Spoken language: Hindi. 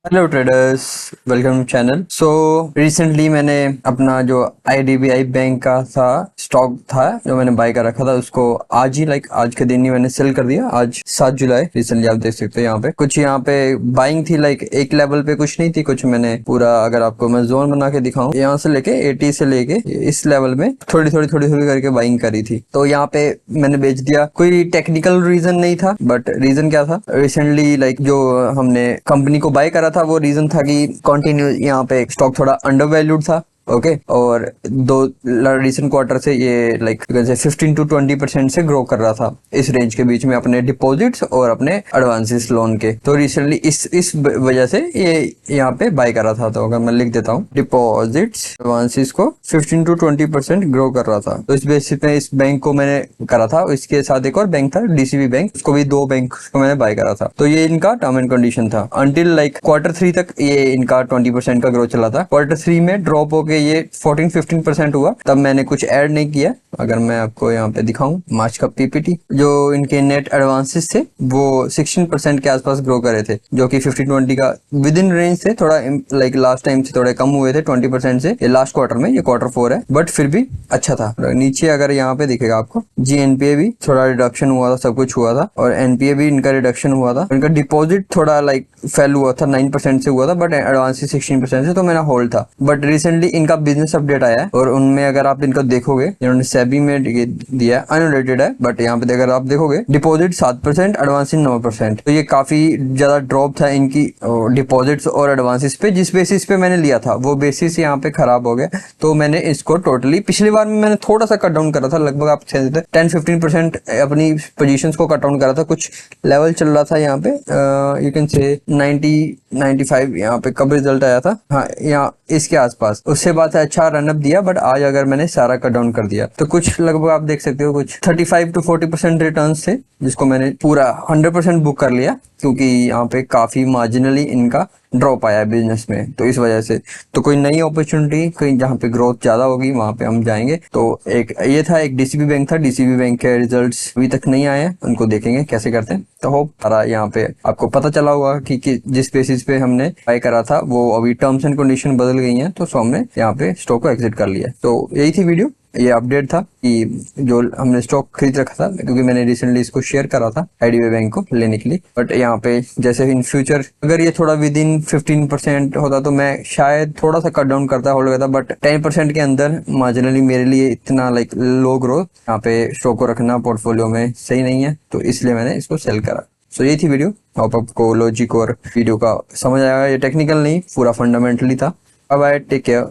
Hello traders, welcome channel. So recently मैंने अपना जो आईडीबीआई बैंक का था स्टॉक था जो मैंने बाय कर रखा था उसको आज ही आज के दिन ही मैंने सेल कर दिया। आज 7 जुलाई रिसेंटली आप देख सकते हो यहाँ पे कुछ यहाँ पे बाइंग थी। एक लेवल पे कुछ नहीं थी, कुछ मैंने पूरा अगर आपको मैं जोन बना के दिखाऊं यहाँ से लेके 80 से लेके इस लेवल में थोड़ी थोड़ी करके बाइंग करी थी। तो यहाँ पे मैंने बेच दिया। कोई टेक्निकल रीजन नहीं था, बट रीजन क्या था, रिसेंटली जो हमने कंपनी को बाय करा था वो रीजन था कि कंटिन्यू यहाँ पे स्टॉक थोड़ा अंडर वैल्यूड था। ओके और दो रिसेंट क्वार्टर से ये 15 to 20% से ग्रो कर रहा था इस रेंज के बीच में अपने डिपॉजिट्स और अपने एडवांसेस लोन के। तो रिसेंटली इस वजह से ये यहाँ पे बाय करा था। तो अगर मैं लिख देता हूँ डिपॉजिट्स एडवांसेस को 15 to 20% ग्रो कर रहा था, तो इस बेसिस पे इस बैंक को मैंने करा था। इसके साथ एक और बैंक था डीसीबी बैंक, उसको भी दो बैंक को मैंने बाय करा था। तो ये इनका टर्म एंड कंडीशन था अंटिल Q3 तक ये इनका 20% का ग्रोथ चला था। Q3 में ड्रॉप होके ये 14-15% हुआ, तब मैंने कुछ ऐड नहीं किया। अगर मैं आपको यहाँ पे दिखाऊं मार्च का पीपीटी, जो इनके नेट एडवांसेस थे वो 16% के आसपास ग्रो करे थे, जो कि 50-20 का विद इन रेंज थे। थोड़ा लास्ट टाइम से थोड़े कम हुए थे 20% से ये लास्ट क्वार्टर में, ये Q4 है, बट फिर भी अच्छा था। नीचे अगर यहाँ पे दिखेगा आपको जीएनपीए भी थोड़ा रिडक्शन हुआ था, सब कुछ हुआ था, और एनपीए भी इनका रिडक्शन हुआ था। इनका डिपॉजिट थोड़ा फेल हुआ था, 9% से हुआ था, बट एडवांसेस 16% से, तो मेरा होल्ड था। बट रिसेंटली इनका बिजनेस अपडेट आया है और उनमें अगर आप इनको देखोगे, इन्होंने सेबी में दिया है, अनरिलेटेड है, बट यहाँ पे अगर आप देखोगे डिपॉजिट 7%, एडवांसेस 9%। तो ये काफी ज्यादा ड्रॉप था इनकी डिपॉजिट्स और एडवांसेस पे। जिस बेसिस पे मैंने लिया था वो बेसिस यहाँ पे खराब हो गया, तो मैंने इसको टोटली पिछली बार में मैंने थोड़ा सा कट डाउन करा था, लगभग आप 10-15% अपनी पोजीशंस को कट डाउन करा था। कुछ लेवल चल रहा था यहाँ पे, यू कैन से 90-95 यहाँ पे कब रिजल्ट आया था, हाँ यहाँ इसके आसपास। उससे बाद अच्छा रनअप दिया, बट आज अगर मैंने सारा कट डाउन कर दिया तो कुछ लगभग आप देख सकते हो कुछ 35-40% रिटर्न थे, जिसको मैंने पूरा 100% बुक कर लिया, क्योंकि यहाँ पे काफी मार्जिनली इनका ड्रॉप आया है बिजनेस में। तो इस वजह से तो कोई नई अपॉर्चुनिटी कहीं जहाँ पे ग्रोथ ज्यादा होगी वहां पे हम जाएंगे। तो एक ये था, एक डीसीबी बैंक था, डीसीबी बैंक के रिजल्ट्स अभी तक नहीं आए हैं, उनको देखेंगे कैसे करते हैं। तो होप सारा यहाँ पे आपको पता चला होगा कि जिस बेसिस पे हमने बाय करा था वो अभी टर्म्स एंड कंडीशन बदल गई हैं, तो हमने यहाँ पे स्टॉक को एग्जिट कर लिया। तो यही थी वीडियो, ये अपडेट था कि जो हमने स्टॉक खरीद रखा था, क्योंकि मैंने रिसेंटली इसको शेयर करा था आईडीबीआई बैंक को लेने के लिए। बट यहाँ पे जैसे इन फ्यूचर अगर ये थोड़ा विद इन 15% होता तो मैं शायद थोड़ा सा कट डाउन करता, होल्ड करता, बट 10% के अंदर मार्जिनली मेरे लिए इतना लो ग्रोथ यहाँ पे स्टॉक को रखना पोर्टफोलियो में सही नहीं है, तो इसलिए मैंने इसको सेल करा। सो यही थी वीडियो। होप आपको लॉजिक और वीडियो का समझ आएगा। ये टेक्निकल नहीं, पूरा फंडामेंटली था। Bye bye, take care.